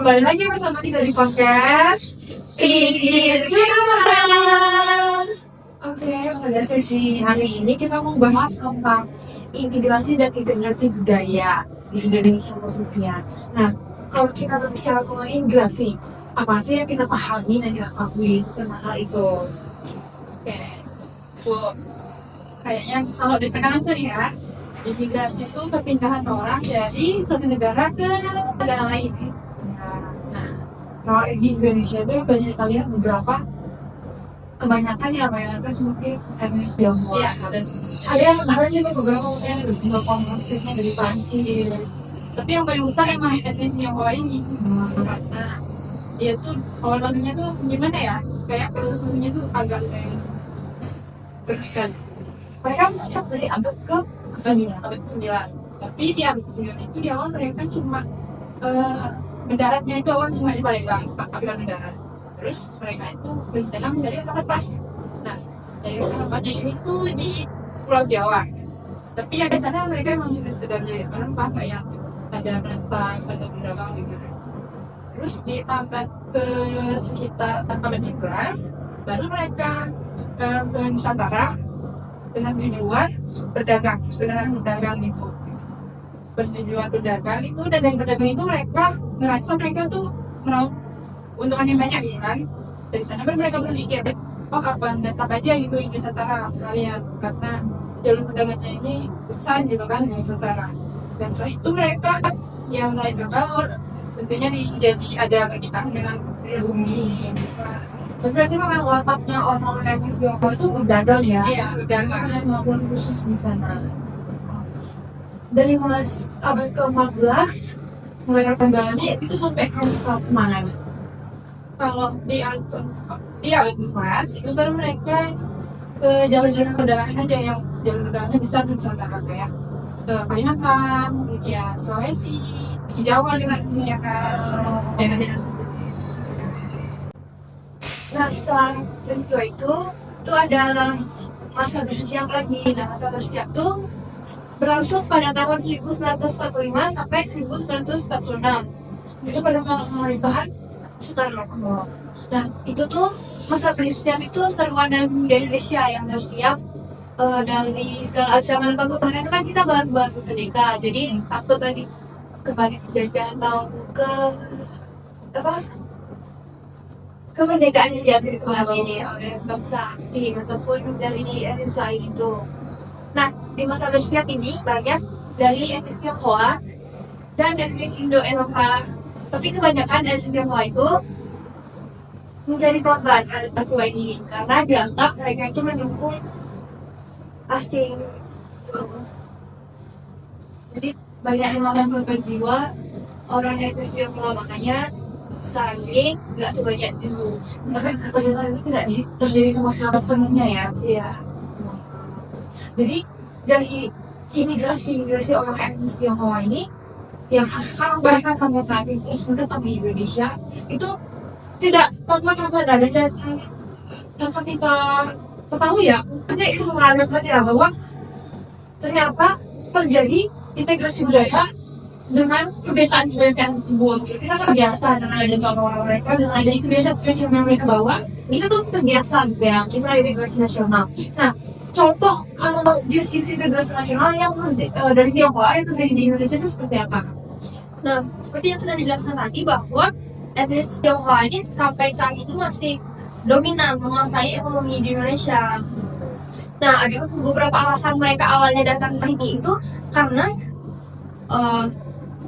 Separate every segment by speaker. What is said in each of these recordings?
Speaker 1: kembali lagi bersama kita di podcast Pikir Curang. Oke, pada sesi hari ini kita mau bahas tentang imigrasi dan integrasi budaya di Indonesia khususnya. Nah, kalau kita berbicara mengenai imigrasi, apa sih yang kita pahami dan kita ketahui tentang hal itu? Oke, Bu, kayaknya kalau diperkenalkan ya, imigrasi itu perpindahan orang dari suatu negara ke negara lain. Nah, kalau di Indonesia itu banyak kalian beberapa kebanyakan ya mayoritas mungkin etnis Tionghoa.
Speaker 2: Iya.
Speaker 1: Dan ada juga beberapa mungkin beberapa konfliknya dari Prancis. Tapi yang paling besar emang etnis Tionghoa ini. Karena dia tuh awal masuknya tuh gimana ya? Kayak proses masuknya tuh agak berlebihan. Mereka masuk dari abad ke 9. Tapi di abad 9 itu di awal mereka cuma mendaratnya itu awal cuma di Palembang, panggilan mendarat. Terus mereka itu berdagang dari tempat. Nah, dari tempatnya ini tuh di Pulau Jawa. Tapi ya di sana mereka memang cuma sekedar jadi penempah, nggak yang ada penentang atau berdagang gitu. Terus di abad ke sekitar abad 12 baru mereka ke Nusantara dengan tujuan berdagang itu. Bertujuan berdagang itu, dan dari berdagang itu mereka ngerasa mereka tuh meraup untungan yang banyak gitu kan. Dari sana baru mereka berpikir, oh apa tetap aja gitu di Nusantara sekalian, karena jalur perdagangnya ini besar gitu kan di Nusantara. Dan setelah itu mereka yang mulai berbaur, tentunya jadi ada berkaitan dengan bumi. Berarti memang wataknya orang-orang etnis Tionghoa itu berdagang ya? Iya, berdagang maupun khusus di sana. Dari mulai abad ke-14 mulai kembali itu sampai ke mana? Kalau di abad 14 itu baru mereka ke jalur-jalur perdagangan aja, yang jalur perdagangan besar di Nusantara kayak ke Kalimantan, ya Sulawesi, di Jawa juga ya kan, daerah-daerah seperti itu.
Speaker 2: Nah, setelah kedua itu adalah masa bersiap lagi. Nah, masa bersiap itu berlangsung pada tahun 1945 sampai 1946.
Speaker 1: Itu pada pemerintahan Soekarno.
Speaker 2: Nah, itu tuh masa bersiap itu seruan dari Indonesia yang bersiap dari segala ancaman pemerintahan. Kan kita baru-baru merdeka, jadi takut lagi kembali penjajahan atau ke kemerdekaan yang diambil kembali ini oleh bangsa asing ataupun dari etnis lain itu. Nah, di masa bersiap ini banyak dari etnis Tionghoa dan etnis Indo-Eropa. Tapi kebanyakan etnis Tionghoa itu menjadi korban pada peristiwa ini karena dianggap mereka itu mendukung asing. Jadi banyak yang memakan korban jiwa orang etnis Tionghoa, makanya sekarang ini nggak sebanyak dulu.
Speaker 1: Tapi pada saat itu tidak terjadi kemaslahan sepenuhnya ya.
Speaker 2: Iya.
Speaker 1: Jadi dari imigrasi orang etnis Tionghoa ini yang sekarang bahkan sampai saat ini terus tetap di Indonesia itu tidak tanpa rasa sadar dan tanpa kita ketahui ya, maksudnya itu mengalami ya bahwa ternyata terjadi integrasi budaya dengan kebiasaan-kebiasaan tersebut. Kita terbiasa dengan adanya orang-orang mereka, dengan adanya kebiasaan-kebiasaan yang mereka bawa, kita tuh terbiasa gitu ya, kita integrasi nasional. Nah, contoh jenis integrasi nasional yang dari Tionghoa yang terjadi di Indonesia itu seperti apa?
Speaker 2: Nah, seperti yang sudah dijelaskan tadi bahwa etnis Tionghoa ini sampai saat itu masih dominan menguasai ekonomi di Indonesia. Nah, ada beberapa alasan mereka awalnya datang ke sini itu karena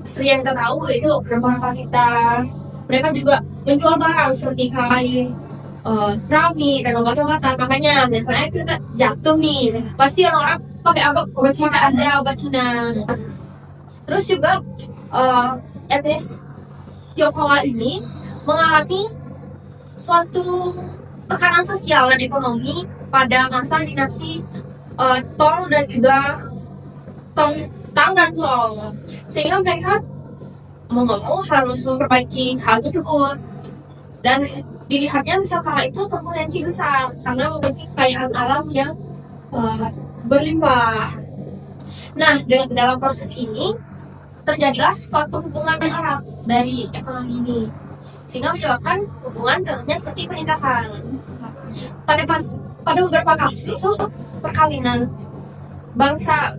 Speaker 2: seperti yang kita tahu itu beberapa kita mereka juga menjual barang seperti kain, keramik dan obat-obatan. Makanya biasanya kita jatuh nih, pasti orang-orang pakai obat Cina, ada obat Cina. Terus juga etnis Tionghoa ini mengalami suatu tekanan sosial dan ekonomi pada masa dinasti Tang dan juga Tang dan Song, sehingga mereka mau nggak mau harus memperbaiki hal tersebut, dan dilihatnya Nusantara itu berpotensi besar karena memiliki kekayaan alam yang berlimpah. Nah, dalam proses ini terjadilah suatu hubungan yang erat dari ekonomi ini, sehingga menyebabkan hubungan contohnya seperti pernikahan. Pada beberapa kasus itu perkawinan bangsa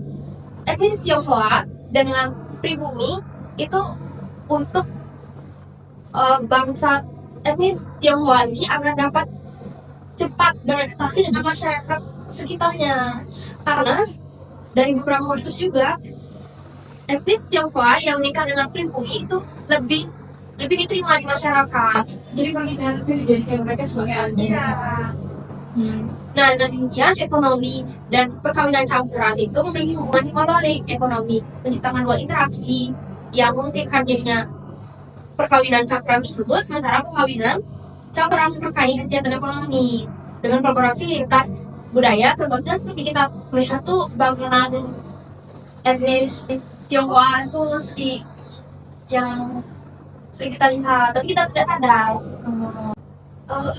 Speaker 2: etnis Tionghoa dengan pribumi itu untuk bangsa etnis Tionghoa ini agar dapat cepat beradaptasi dengan masyarakat sekitarnya, karena dari beberapa kasus juga etnis Tionghoa yang menikah dengan pribumi itu lebih diterima di masyarakat.
Speaker 1: Jadi pernikahan itu dijadikan mereka sebagai agen.
Speaker 2: Nah, demikian ekonomi dan perkawinan campuran itu memiliki hubungan timbal-balik ekonomi, menciptakan dua interaksi yang memungkinkan jadinya perkawinan campuran tersebut, sementara perkawinan campuran terkait kegiatan ekonomi dengan kolaborasi lintas budaya. Contohnya seperti kita melihat tuh bangunan etnis Tionghoa itu seperti yang sering kita lihat, tapi kita tidak sadar.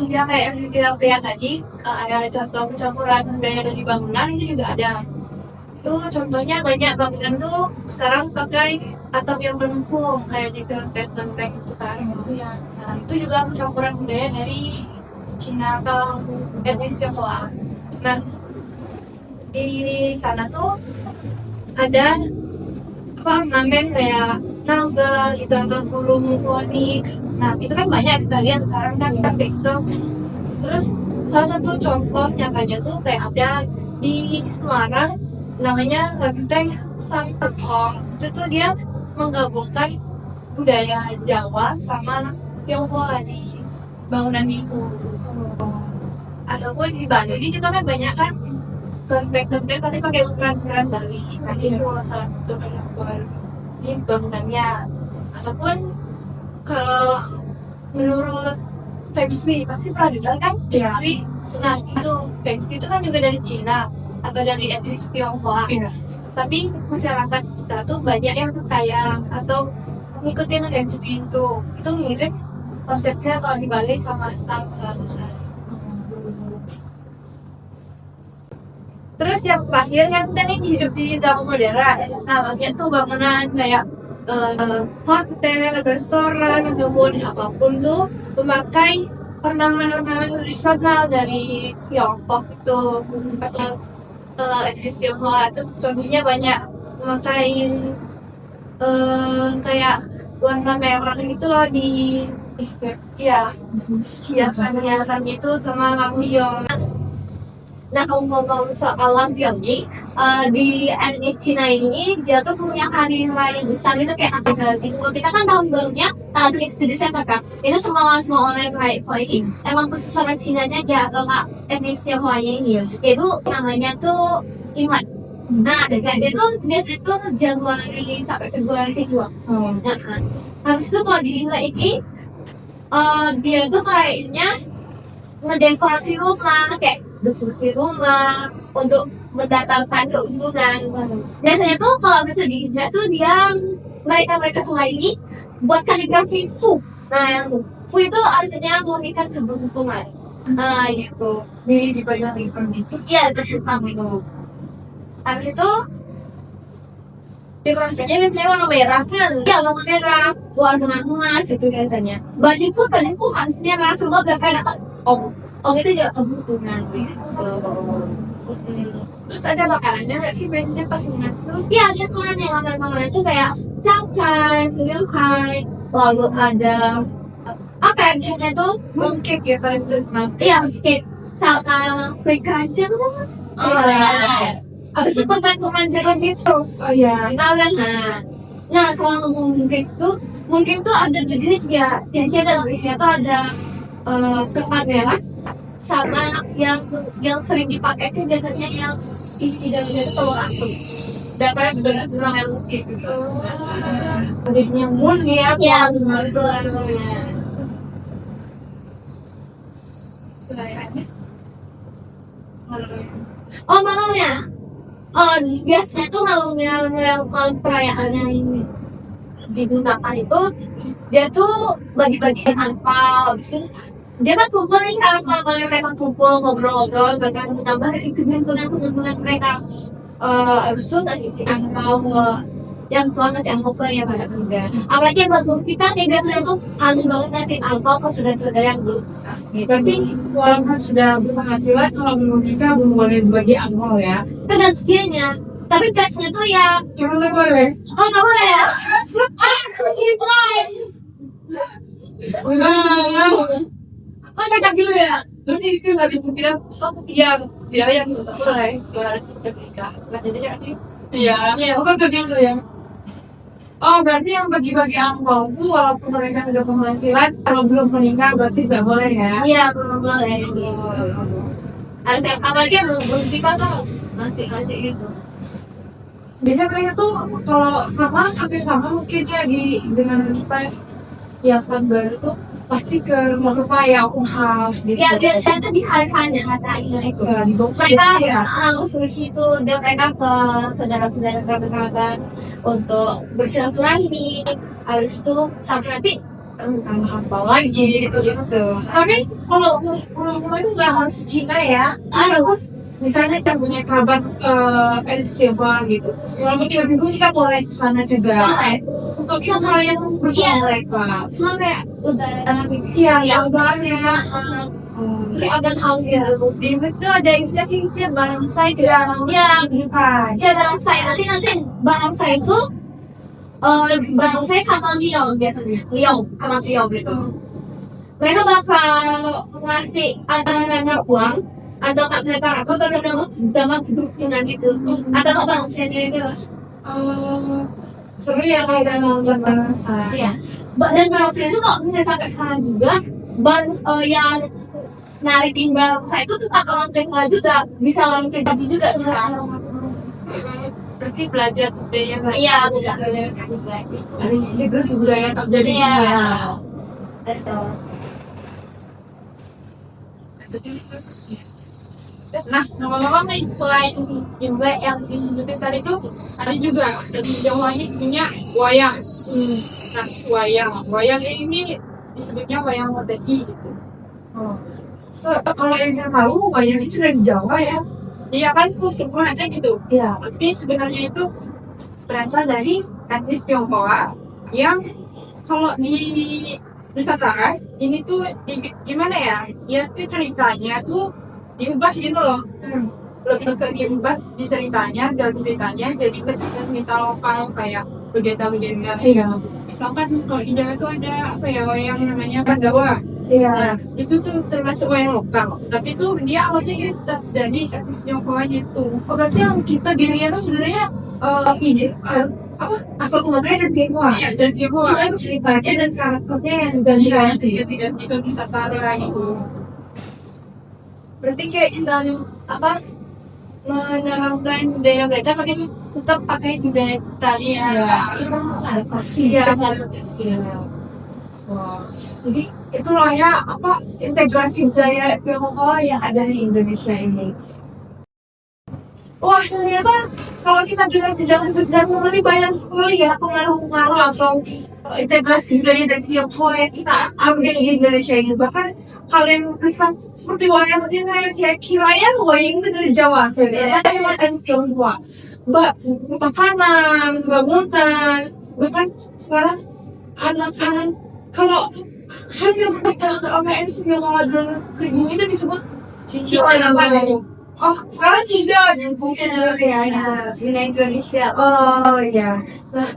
Speaker 1: Ya kayak yang kita lihat tadi, ada contoh pencampuran budaya dari bangunan itu juga ada. Itu contohnya banyak bangunan tuh sekarang pakai atap yang melengkung kayak di kelenteng itu kan. Nah, itu juga pencampuran budaya dari Cina atau etnis Tionghoa. Nah, di sana tuh ada ornamen kayak naga gitu atau burung phoenix. Nah itu kan banyak kita lihat sekarang kan itu. Terus salah satu contoh nyatanya tuh kayak ada di Semarang namanya Lenteng Sampekong. Itu tuh dia menggabungkan budaya Jawa sama Tionghoa di bangunan itu. Ataupun di Bali ini juga kan banyak kan kelenteng tapi pakai ukuran Bali. Nah itu salah satu pengakuan di bangunannya. Ataupun kalau menurut Feng Shui pasti pernah dengar kan Feng Shui. Nah itu Feng Shui itu kan juga dari Cina atau dari etnis Tionghoa. Tapi masyarakat kita tuh banyak yang percaya atau ngikutin Feng Shui itu mirip konsepnya kalau di Bali sama Star. Terus yang terakhir yang kita nih hidup di zaman modern, namanya tuh bangunan kayak hotel, restoran, ataupun apapun tuh memakai ornamen-ornamen tradisional dari Tiongkok itu atau etnis Tionghoa itu contohnya banyak memakai kayak warna merah gitu loh di hiasan itu sama lampion.
Speaker 2: Nah, ngomong soal lampion nih, di etnis Cina ini dia tuh punya hari raya besar itu kayak tanggal gitu. Kita kan tahun barunya tanggal 1 Desember kan. Itu semua orang kayak ini. Emang khusus orang Cinanya aja atau nggak etnis Tionghoanya ini. Itu namanya tuh Imlek. Nah, kayak itu biasanya tuh Januari sampai Februari gitu. Nah, habis itu kalau di Imlek ini dia tuh kayaknya ngedekorasi rumah kayak bersih rumah untuk mendatangkan keuntungan. Biasanya tuh kalau misalnya di India tuh mereka semua ini buat kaligrafi Fu. Nah, Fu itu artinya memberikan keberuntungan. Nah, gitu.
Speaker 1: Di bagian lingkungan itu.
Speaker 2: Iya, itu. Habis itu dekorasinya biasanya warna merah kan? Iya, warna merah, warna emas itu biasanya. Baju pun harus merah semua biasanya kan. Itu juga kebutuhan gitu.
Speaker 1: Terus ada makanannya nggak sih biasanya pas tuh?
Speaker 2: Iya, ada makanan itu kayak capcay, fuyukai, lalu ada apa ya biasanya tuh
Speaker 1: Mooncake ya paling terkenal.
Speaker 2: iya cake sama kue keranjang. Abis itu permen jeruk gitu.
Speaker 1: Oh iya.
Speaker 2: Nah soal mooncake tuh mungkin tuh ada jenis ya. Jenisnya dalam isinya tuh ada ketan merah sama yang sering dipakai itu biasanya yang isi dalamnya itu telur asin.
Speaker 1: Datanya benar-benar yang mooncake gitu. Jadinya moon ya.
Speaker 2: Iya, betul namanya. Oh malamnya. Biasanya tuh malam perayaan yang digunakan itu dia tuh bagi-bagiin angpao. Dia kan kumpul nih sekarang kalau mereka kumpul ngobrol-ngobrol biasanya menambah kegiatan mereka. Habis itu kasih angpao yang Tuhan kasih angpau ke yang banyak juga. Apalagi yang buat kita nih biasanya tuh harus banget ngasih angpau ke saudara-saudara yang belum.
Speaker 1: Berarti walaupun sudah berpenghasilan, kalau belum nikah belum boleh bagi angpau ya?
Speaker 2: Tergantung dianya. Tapi biasanya tuh ya,
Speaker 1: Emang nggak boleh?
Speaker 2: oh nggak boleh ya? Oh nggak dulu ya?
Speaker 1: Berarti itu nggak bisa bilang, oh iya, dia yang nggak boleh harus nikah. Nah jadinya sih, iya,
Speaker 2: Iya.
Speaker 1: aku kan kerja dulu ya. Oh berarti yang bagi-bagi angpau itu walaupun mereka sudah penghasilan, kalau belum menikah berarti nggak boleh ya?
Speaker 2: Iya belum boleh. Harus yang apalagi yang belum nikah tuh ngasih gitu.
Speaker 1: Biasanya mereka tuh kalau sama hampir sama mungkin ya dengan kita yang kan baru tuh pasti ke rumah ya open house gitu.
Speaker 2: Ya biasanya tuh di hari-harinya katanya itu.
Speaker 1: Ya, di box
Speaker 2: Mereka
Speaker 1: ya.
Speaker 2: sushi itu dan mereka ke saudara-saudara kerabat untuk bersilaturahmi. Habis itu sampai nanti
Speaker 1: Tambah apa lagi gitu. Tapi kalau itu nggak harus Cina ya.
Speaker 2: harus
Speaker 1: Misalnya kita punya kerabat Estival gitu. Kalau kita bingung kita boleh ke sana juga.
Speaker 2: boleh.
Speaker 1: Untuk sama yang bersama mereka.
Speaker 2: Cuma kayak udah
Speaker 1: Iya, yang banyak.
Speaker 2: kayak open house gitu.
Speaker 1: Di itu ada investasi barang saya juga.
Speaker 2: Ya,
Speaker 1: Bukan.
Speaker 2: ya barang saya nanti barang saya itu barang saya sama Leo biasanya. Leo sama Leo gitu. Mereka bakal ngasih antara uang atau nggak mereka apa kalau dalam grup cina gitu atau nggak barang saya gitu.
Speaker 1: Seru ya kayak kita nonton bareng saya.
Speaker 2: Iya. Dan barang saya itu kalau misalnya sampai sekarang juga barang yang narikin barang saya itu tetap orang tua juga bisa orang pribadi juga sekarang.
Speaker 1: Berarti belajar budaya
Speaker 2: Iya, betul.
Speaker 1: ini terus budaya terjadi
Speaker 2: Iya.
Speaker 1: ya.
Speaker 2: Betul.
Speaker 1: Nah, ngomong-ngomong nih selain Imlek yang disebutin tadi tuh ada juga dari Jawa ini punya wayang. Nah, wayang ini disebutnya wayang Moteki gitu. Kalau yang saya tahu wayang itu dari Jawa ya. Iya kan tuh semua ada gitu. Iya. Tapi sebenarnya itu berasal dari etnis Tionghoa yang kalau di Nusantara ini tuh gimana ya? Ya tuh ceritanya tuh diubah gitu loh. Lebih ke diubah di ceritanya dan ceritanya jadi ke cerita lokal kayak legenda-legenda. Iya. Misalkan kalau di Jawa itu ada apa ya wayang namanya Pandawa. Iya. Nah, itu tuh termasuk wayang lokal. Tapi tuh dia awalnya kita dari etnis Tionghoa gitu. Oh, berarti yang kita dirinya tuh sebenarnya ide apa asal ulamanya dari Tionghoa. Iya, dari Tionghoa. Cuman ceritanya dan karakternya yang ganti-ganti ke Nusantara gitu. Berarti kayak kita apa menerapkan budaya mereka tapi tetap pakai budaya kita. Iya. Itu adaptasi ya. Wah. Jadi itulah ya apa integrasi budaya Tionghoa yang ada di Indonesia ini. Wah ternyata kalau kita dengar perjalanan ini banyak sekali ya pengaruh-pengaruh atau integrasi budaya dari Tionghoa yang kita ambil di Indonesia ini. Bahkan kalian lihat seperti wayang ini saya kira ya wayang itu dari Jawa saya dari Tionghoa. Makanan, bangunan, bahkan sekarang anak-anak kalau hasil pernikahan OMS yang mengadakan pribumi itu disebut cincin apa? Oh, sekarang cincin yang fungsi ya, di Indonesia. Oh ya. Nah,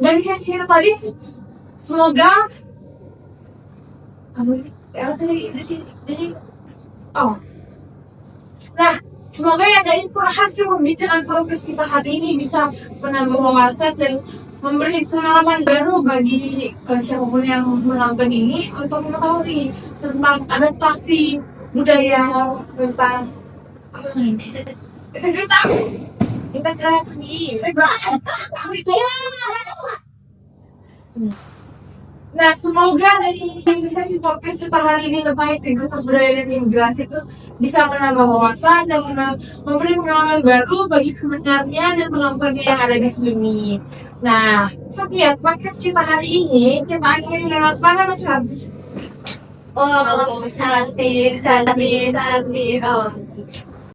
Speaker 1: dari saya tadi semoga oh. Nah, semoga yang dari hasil pembicaraan podcast kita hari ini bisa menambah wawasan dan memberi pengalaman baru bagi siapapun yang menonton ini untuk mengetahui tentang adaptasi budaya, tentang integrasi. Nah, semoga dari sesi podcast kita hari ini tentang integritas budaya dan imigrasi itu bisa menambah wawasan dan memberi pengalaman baru bagi pendengarnya dan penontonnya yang ada di sini. Nah, sekian podcast kita hari ini. Kita akhiri lewat mana, Mas Abi?
Speaker 2: Oh, santi.